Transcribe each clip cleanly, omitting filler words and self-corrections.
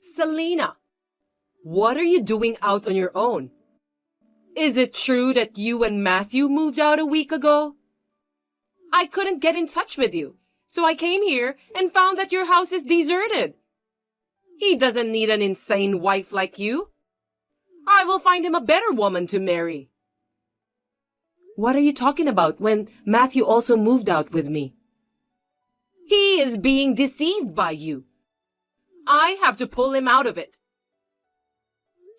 Selena, what are you doing out on your own? Is it true that you and Matthew moved out a week ago? I couldn't get in touch with you, so I came here and found that your house is deserted. He doesn't need an insane wife like you. I will find him a better woman to marry. What are you talking about when Matthew also moved out with me? He is being deceived by you. I have to pull him out of it.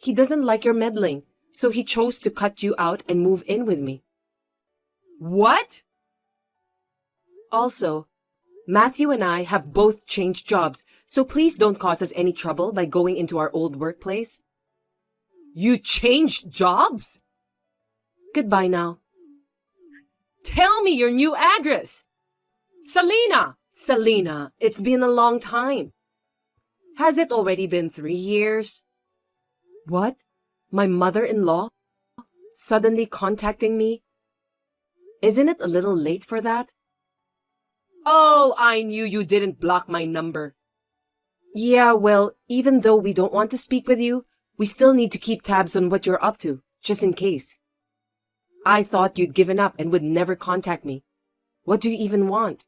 He doesn't like your meddling, so he chose to cut you out and move in with me. What? Also, Matthew and I have both changed jobs, so please don't cause us any trouble by going into our old workplace. You changed jobs? Goodbye now. Tell me your new address. Selena, it's been a long time. Has it already been 3 years? What? My mother-in-law? Suddenly contacting me? Isn't it a little late for that? Oh, I knew you didn't block my number. Yeah, well, even though we don't want to speak with you, we still need to keep tabs on what you're up to, just in case. I thought you'd given up and would never contact me. What do you even want?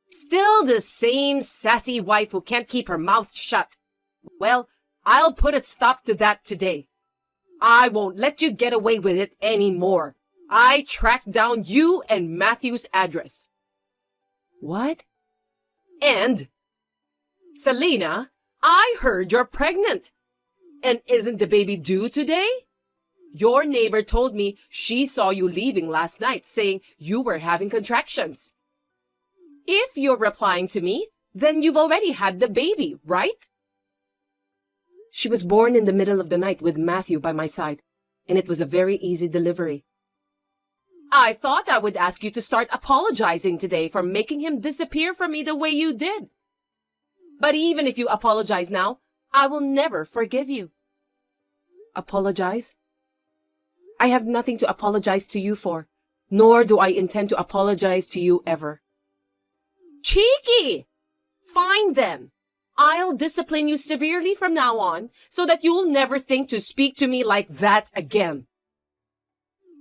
Still the same sassy wife who can't keep her mouth shut. Well, I'll put a stop to that today. I won't let you get away with it anymore. I tracked down you and Matthew's address. What? And, Selena, I heard you're pregnant. And isn't the baby due today? Your neighbor told me she saw you leaving last night, saying you were having contractions. If you're replying to me, then you've already had the baby, right? She was born in the middle of the night with Matthew by my side, and it was a very easy delivery. I thought I would ask you to start apologizing today for making him disappear from me the way you did. But even if you apologize now, I will never forgive you. Apologize? I have nothing to apologize to you for, nor do I intend to apologize to you ever. Cheeky! Fine then. I'll discipline you severely from now on so that you'll never think to speak to me like that again.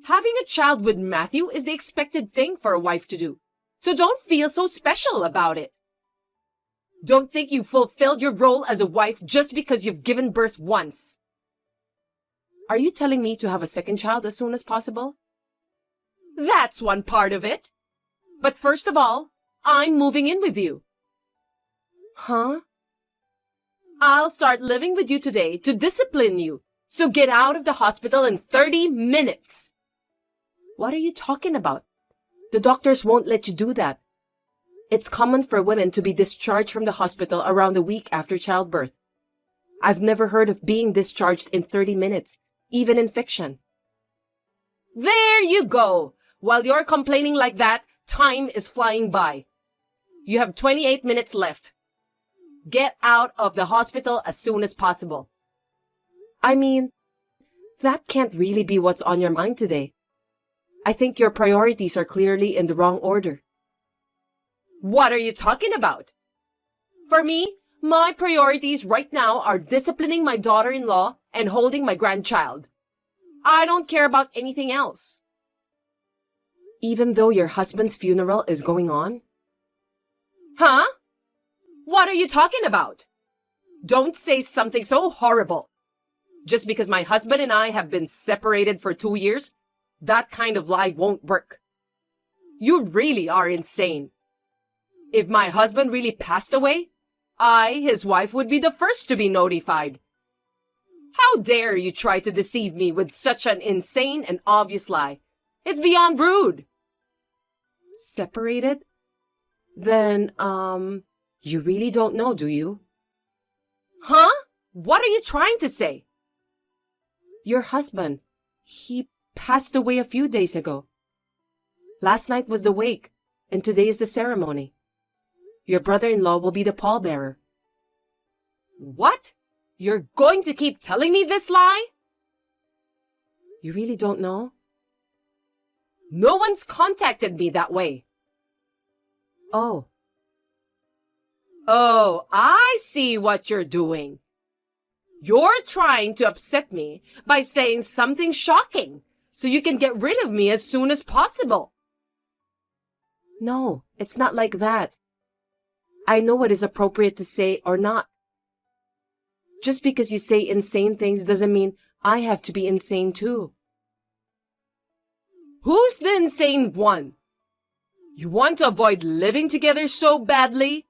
Having a child with Matthew is the expected thing for a wife to do, so don't feel so special about it. Don't think you've fulfilled your role as a wife just because you've given birth once. Are you telling me to have a second child as soon as possible? That's one part of it. But first of all, I'm moving in with you. Huh? I'll start living with you today to discipline you, so get out of the hospital in 30 minutes. What are you talking about? The doctors won't let you do that. It's common for women to be discharged from the hospital around a week after childbirth. I've never heard of being discharged in 30 minutes, even in fiction. There you go! While you're complaining like that, time is flying by. You have 28 minutes left. Get out of the hospital as soon as possible. I mean, that can't really be what's on your mind today. I think your priorities are clearly in the wrong order. What are you talking about? For me, my priorities right now are disciplining my daughter-in-law and holding my grandchild. I don't care about anything else. Even though your husband's funeral is going on? Huh? What are you talking about? Don't say something so horrible. Just because my husband and I have been separated for 2 years, that kind of lie won't work. You really are insane. If my husband really passed away, I, his wife, would be the first to be notified. How dare you try to deceive me with such an insane and obvious lie? It's beyond rude. Separated? Then, you really don't know, do you? Huh? What are you trying to say? Your husband, he passed away a few days ago. Last night was the wake, and today is the ceremony. Your brother-in-law will be the pallbearer. What? You're going to keep telling me this lie? You really don't know? No one's contacted me that way. Oh. Oh, I see what you're doing. You're trying to upset me by saying something shocking so you can get rid of me as soon as possible. No, it's not like that. I know what is appropriate to say or not. Just because you say insane things doesn't mean I have to be insane too. Who's the insane one? You want to avoid living together so badly?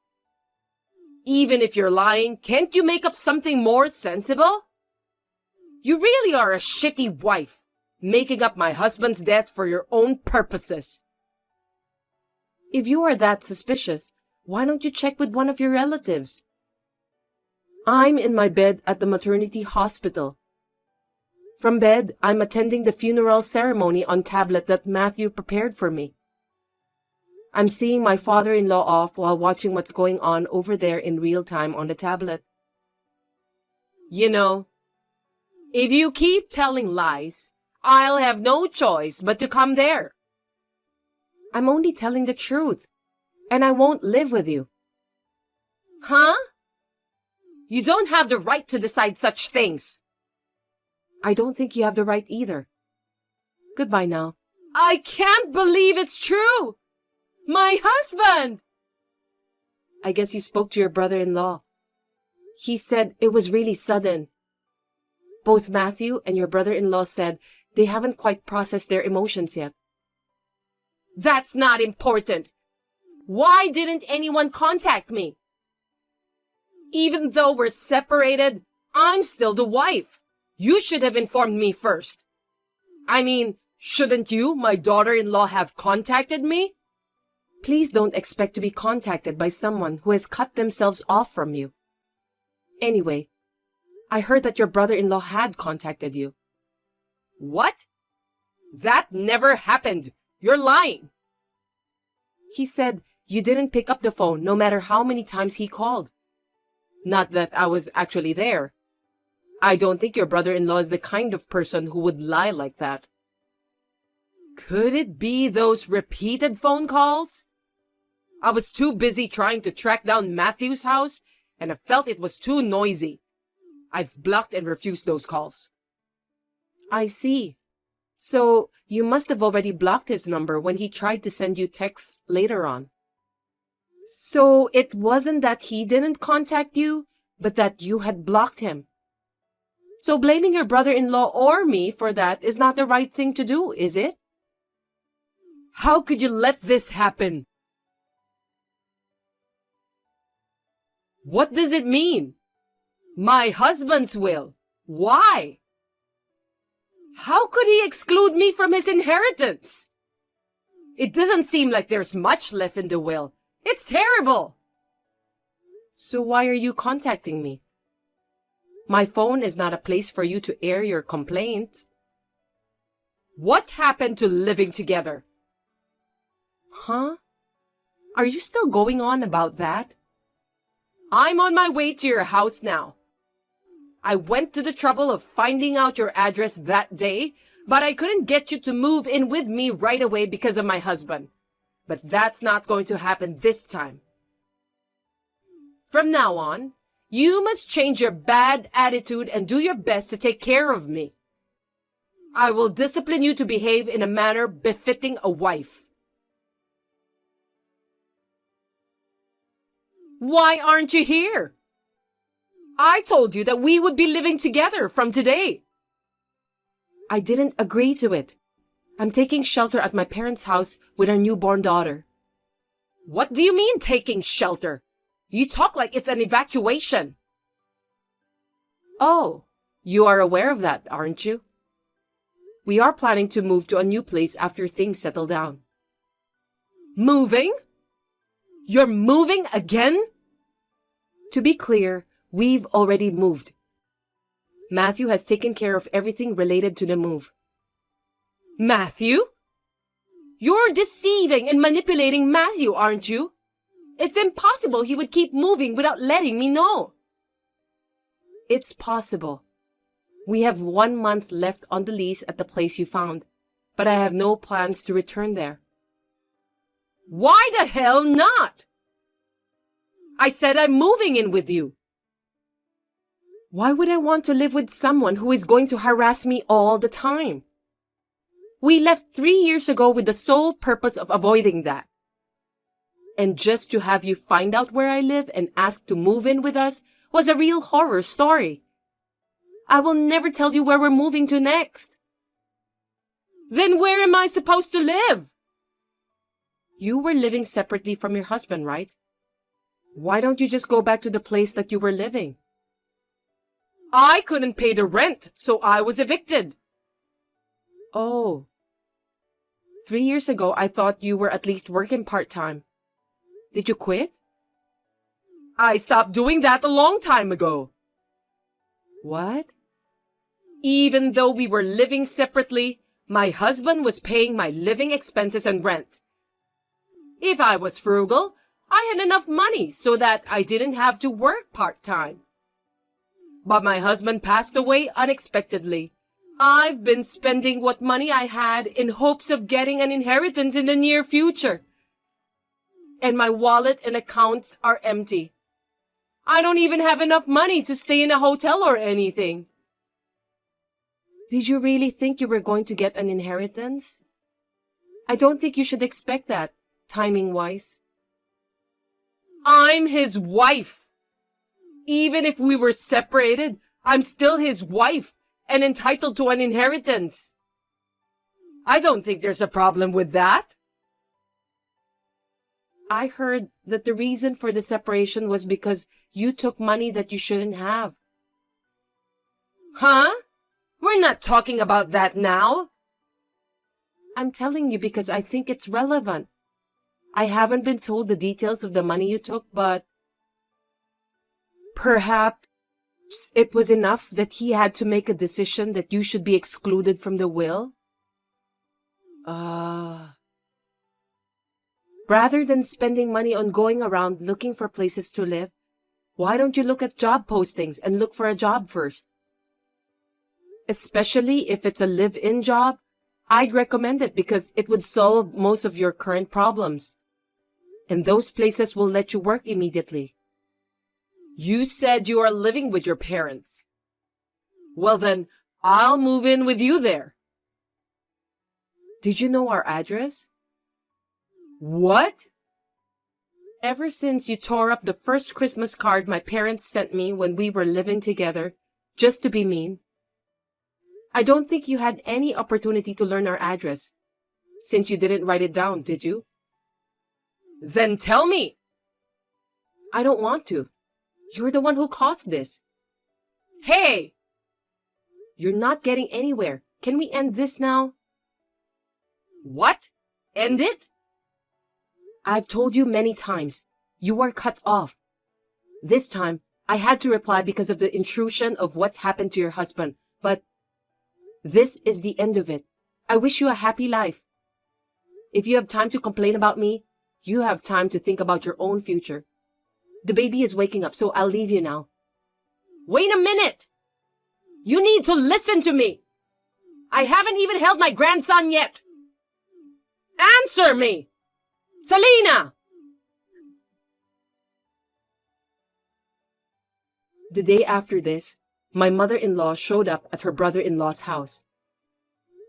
Even if you're lying, can't you make up something more sensible? You really are a shitty wife, making up my husband's death for your own purposes. If you are that suspicious, why don't you check with one of your relatives? I'm in my bed at the maternity hospital. From bed, I'm attending the funeral ceremony on tablet that Matthew prepared for me. I'm seeing my father-in-law off while watching what's going on over there in real time on the tablet. You know, if you keep telling lies, I'll have no choice but to come there. I'm only telling the truth, and I won't live with you. Huh? You don't have the right to decide such things. I don't think you have the right either. Goodbye now. I can't believe it's true! My husband! I guess you spoke to your brother-in-law. He said it was really sudden. Both Matthew and your brother-in-law said they haven't quite processed their emotions yet. That's not important. Why didn't anyone contact me? Even though we're separated, I'm still the wife. You should have informed me first. I mean, shouldn't you, my daughter-in-law, have contacted me? Please don't expect to be contacted by someone who has cut themselves off from you. Anyway, I heard that your brother-in-law had contacted you. What? That never happened. You're lying. He said you didn't pick up the phone no matter how many times he called. Not that I was actually there. I don't think your brother-in-law is the kind of person who would lie like that. Could it be those repeated phone calls? I was too busy trying to track down Matthew's house, and I felt it was too noisy. I've blocked and refused those calls. I see. So you must have already blocked his number when he tried to send you texts later on. So it wasn't that he didn't contact you, but that you had blocked him. So blaming your brother-in-law or me for that is not the right thing to do, is it? How could you let this happen? What does it mean? My husband's will. Why? How could he exclude me from his inheritance? It doesn't seem like there's much left in the will. It's terrible. So why are you contacting me? My phone is not a place for you to air your complaints. What happened to living together? Huh? Are you still going on about that? I'm on my way to your house now. I went to the trouble of finding out your address that day, but I couldn't get you to move in with me right away because of my husband. But that's not going to happen this time. From now on, you must change your bad attitude and do your best to take care of me. I will discipline you to behave in a manner befitting a wife. Why aren't you here? I told you that we would be living together from today. I didn't agree to it. I'm taking shelter at my parents' house with our newborn daughter. What do you mean taking shelter? You talk like it's an evacuation. Oh, you are aware of that, aren't you? We are planning to move to a new place after things settle down. Moving? You're moving again? To be clear, we've already moved. Matthew has taken care of everything related to the move. Matthew? You're deceiving and manipulating Matthew, aren't you? It's impossible he would keep moving without letting me know. It's possible. We have 1 month left on the lease at the place you found, but I have no plans to return there. Why the hell not? I said I'm moving in with you. Why would I want to live with someone who is going to harass me all the time? We left 3 years ago with the sole purpose of avoiding that. And just to have you find out where I live and ask to move in with us was a real horror story. I will never tell you where we're moving to next. Then where am I supposed to live? You were living separately from your husband, right? Why don't you just go back to the place that you were living? I couldn't pay the rent, so I was evicted. Oh. 3 years ago, I thought you were at least working part-time. Did you quit? I stopped doing that a long time ago. What? Even though we were living separately, my husband was paying my living expenses and rent. If I was frugal, I had enough money so that I didn't have to work part-time. But my husband passed away unexpectedly. I've been spending what money I had in hopes of getting an inheritance in the near future. And my wallet and accounts are empty. I don't even have enough money to stay in a hotel or anything. Did you really think you were going to get an inheritance? I don't think you should expect that, timing-wise. I'm his wife. Even if we were separated, I'm still his wife and entitled to an inheritance. I don't think there's a problem with that. I heard that the reason for the separation was because you took money that you shouldn't have. Huh? We're not talking about that now. I'm telling you because I think it's relevant. I haven't been told the details of the money you took, but perhaps it was enough that he had to make a decision that you should be excluded from the will. Rather than spending money on going around looking for places to live, why don't you look at job postings and look for a job first? Especially if it's a live-in job, I'd recommend it because it would solve most of your current problems. And those places will let you work immediately. You said you are living with your parents. Well then, I'll move in with you there. Did you know our address? What? Ever since you tore up the first Christmas card my parents sent me when we were living together, just to be mean, I don't think you had any opportunity to learn our address, since you didn't write it down, did you? Then tell me. I don't want to. You're the one who caused this. Hey! You're not getting anywhere. Can we end this now? What? End it? I've told you many times. You are cut off. This time, I had to reply because of the intrusion of what happened to your husband, but this is the end of it. I wish you a happy life. If you have time to complain about me, you have time to think about your own future. The baby is waking up, so I'll leave you now. Wait a minute! You need to listen to me! I haven't even held my grandson yet! Answer me! Selena! The day after this, my mother-in-law showed up at her brother-in-law's house.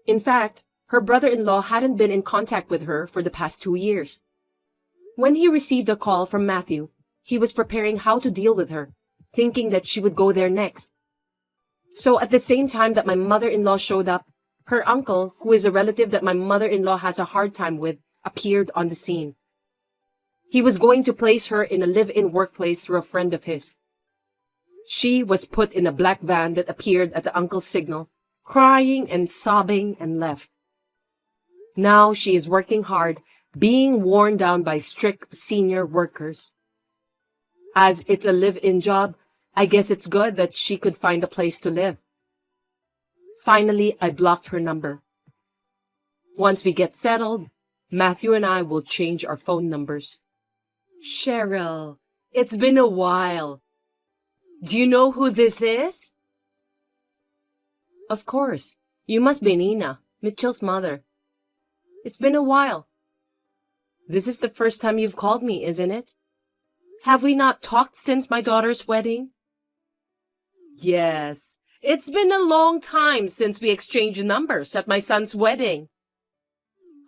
In fact, her brother-in-law hadn't been in contact with her for the past 2 years. When he received a call from Matthew, he was preparing how to deal with her, thinking that she would go there next. So at the same time that my mother-in-law showed up, her uncle, who is a relative that my mother-in-law has a hard time with, appeared on the scene. He was going to place her in a live-in workplace through a friend of his. She was put in a black van that appeared at the uncle's signal, crying and sobbing, and left. Now she is working hard, being worn down by strict senior workers. As it's a live-in job, I guess it's good that she could find a place to live. Finally, I blocked her number. Once we get settled, Matthew and I will change our phone numbers. Cheryl, it's been a while. Do you know who this is? Of course. You must be Nina, Mitchell's mother. It's been a while. This is the first time you've called me, isn't it? Have we not talked since my daughter's wedding? Yes, it's been a long time since we exchanged numbers at my son's wedding.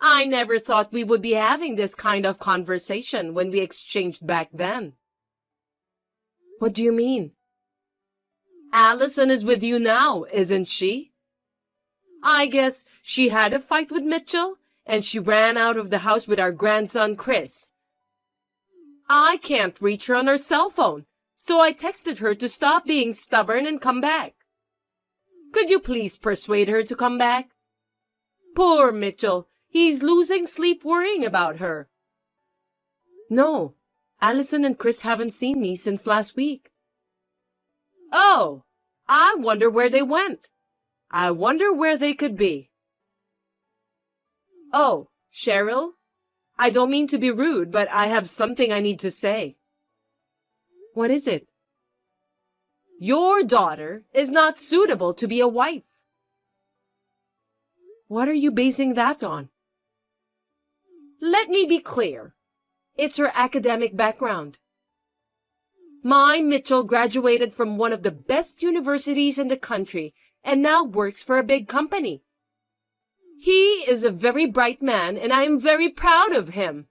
I never thought we would be having this kind of conversation when we exchanged back then. What do you mean? Allison is with you now, isn't she? I guess she had a fight with Mitchell, and she ran out of the house with our grandson, Chris. I can't reach her on her cell phone, so I texted her to stop being stubborn and come back. Could you please persuade her to come back? Poor Mitchell, he's losing sleep worrying about her. No, Allison and Chris haven't seen me since last week. Oh, I wonder where they went. I wonder where they could be. Oh, Cheryl, I don't mean to be rude, but I have something I need to say. What is it? Your daughter is not suitable to be a wife. What are you basing that on? Let me be clear. It's her academic background. My Mitchell graduated from one of the best universities in the country and now works for a big company. He is a very bright man, and I am very proud of him.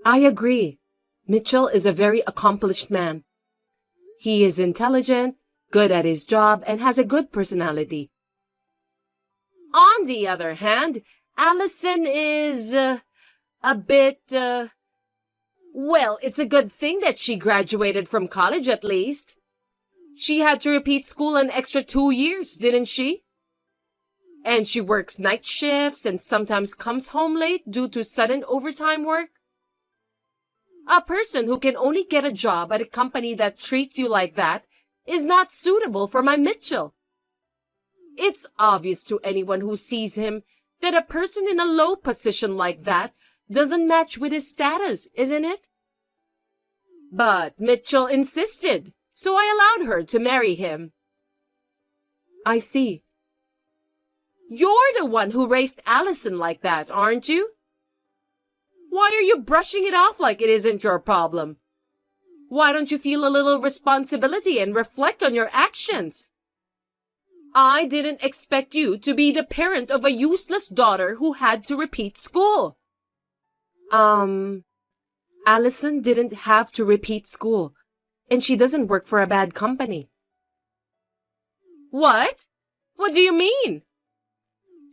I agree. Mitchell is a very accomplished man. He is intelligent, good at his job, and has a good personality. On the other hand, Allison is a bit, well, it's a good thing that she graduated from college at least. She had to repeat school an extra 2 years, didn't she? And she works night shifts and sometimes comes home late due to sudden overtime work. A person who can only get a job at a company that treats you like that is not suitable for my Mitchell. It's obvious to anyone who sees him that a person in a low position like that doesn't match with his status, isn't it? But Mitchell insisted, so I allowed her to marry him. I see. You're the one who raised Allison like that, aren't you? Why are you brushing it off like it isn't your problem? Why don't you feel a little responsibility and reflect on your actions? I didn't expect you to be the parent of a useless daughter who had to repeat school. Allison didn't have to repeat school, and she doesn't work for a bad company. What? What do you mean?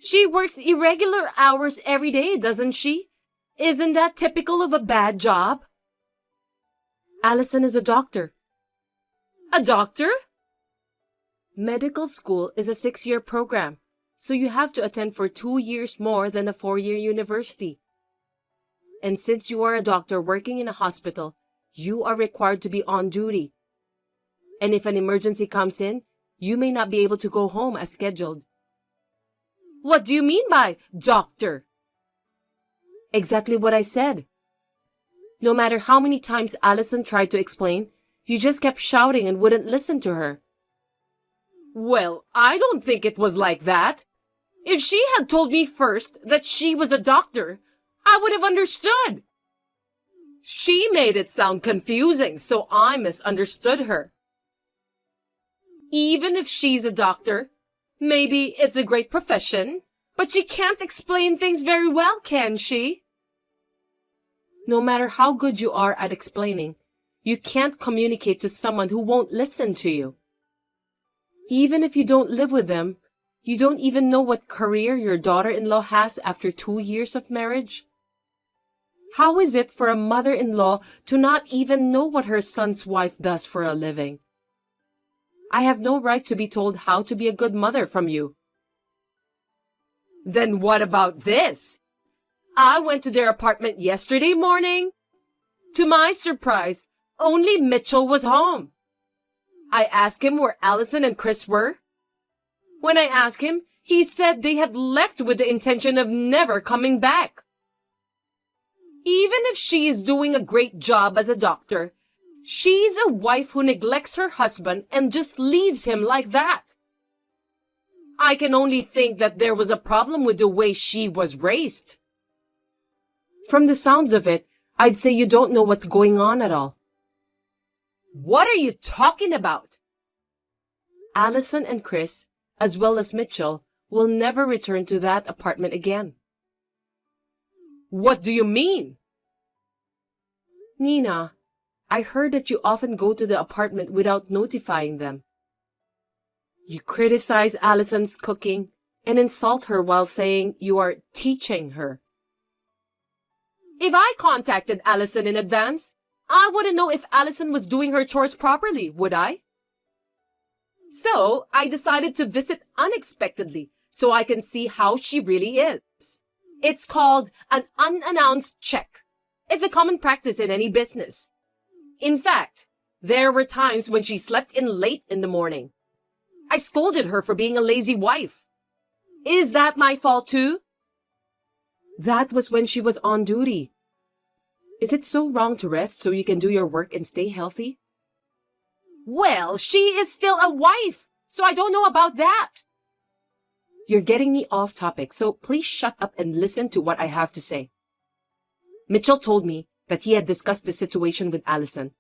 She works irregular hours every day, doesn't she? Isn't that typical of a bad job? Allison is a doctor. A doctor? Medical school is a 6-year program, so you have to attend for 2 years more than a 4-year university. And since you are a doctor working in a hospital, you are required to be on duty. And if an emergency comes in, you may not be able to go home as scheduled. What do you mean by doctor? Exactly what I said. No matter how many times Allison tried to explain, you just kept shouting and wouldn't listen to her. Well, I don't think it was like that. If she had told me first that she was a doctor, I would have understood. She made it sound confusing, so I misunderstood her. Even if she's a doctor, maybe it's a great profession, but she can't explain things very well, can she? No matter how good you are at explaining, you can't communicate to someone who won't listen to you. Even if you don't live with them, you don't even know what career your daughter-in-law has after 2 years of marriage. How is it for a mother-in-law to not even know what her son's wife does for a living? I have no right to be told how to be a good mother from you. Then what about this? I went to their apartment yesterday morning. To my surprise, only Mitchell was home. I asked him where Allison and Chris were. When I asked him, he said they had left with the intention of never coming back. Even if she is doing a great job as a doctor, she's a wife who neglects her husband and just leaves him like that. I can only think that there was a problem with the way she was raised. From the sounds of it, I'd say you don't know what's going on at all. What are you talking about? Allison and Chris, as well as Mitchell, will never return to that apartment again. What do you mean? Nina, I heard that you often go to the apartment without notifying them. You criticize Allison's cooking and insult her while saying you are teaching her. If I contacted Allison in advance, I wouldn't know if Allison was doing her chores properly, would I? So I decided to visit unexpectedly so I can see how she really is. It's called an unannounced check. It's a common practice in any business. In fact, there were times when she slept in late in the morning. I scolded her for being a lazy wife. Is that my fault too? That was when she was on duty. Is it so wrong to rest so you can do your work and stay healthy? Well, she is still a wife, so I don't know about that. You're getting me off topic, so please shut up and listen to what I have to say. Mitchell told me that he had discussed the situation with Allison.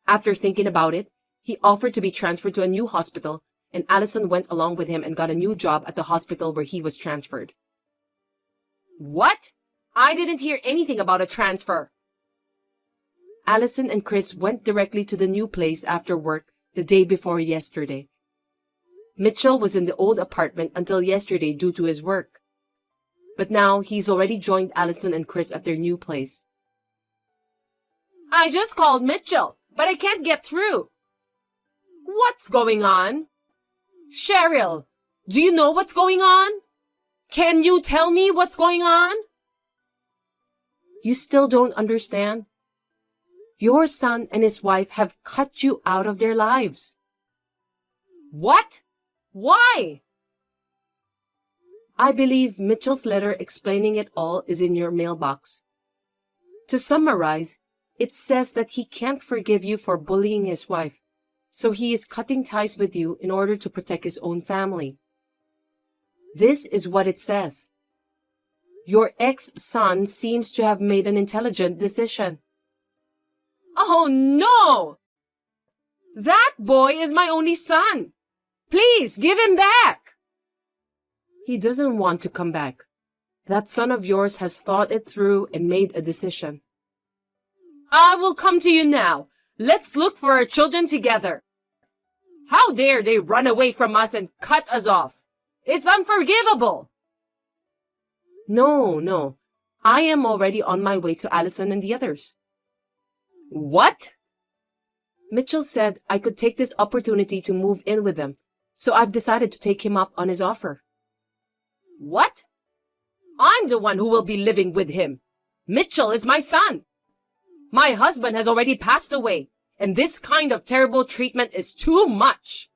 After thinking about it, he offered to be transferred to a new hospital, and Allison went along with him and got a new job at the hospital where he was transferred. What? I didn't hear anything about a transfer. Allison and Chris went directly to the new place after work the day before yesterday. Mitchell was in the old apartment until yesterday due to his work. But now he's already joined Allison and Chris at their new place. I just called Mitchell, but I can't get through. What's going on? Cheryl, do you know what's going on? Can you tell me what's going on? You still don't understand? Your son and his wife have cut you out of their lives. What? Why? I believe Mitchell's letter explaining it all is in your mailbox. To summarize, it says that he can't forgive you for bullying his wife, so he is cutting ties with you in order to protect his own family. This is what it says. Your ex-son seems to have made an intelligent decision. Oh no! That boy is my only son. Please give him back. He doesn't want to come back. That son of yours has thought it through and made a decision. I will come to you now. Let's look for our children together. How dare they run away from us and cut us off? It's unforgivable. No. I am already on my way to Allison and the others. What? Mitchell said I could take this opportunity to move in with them, so I've decided to take him up on his offer. What? I'm the one who will be living with him. Mitchell is my son. My husband has already passed away, and this kind of terrible treatment is too much.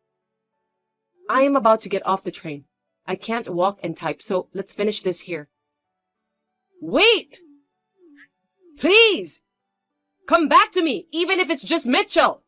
I am about to get off the train. I can't walk and type, so let's finish this here. Wait! Please! Come back to me, even if it's just Mitchell!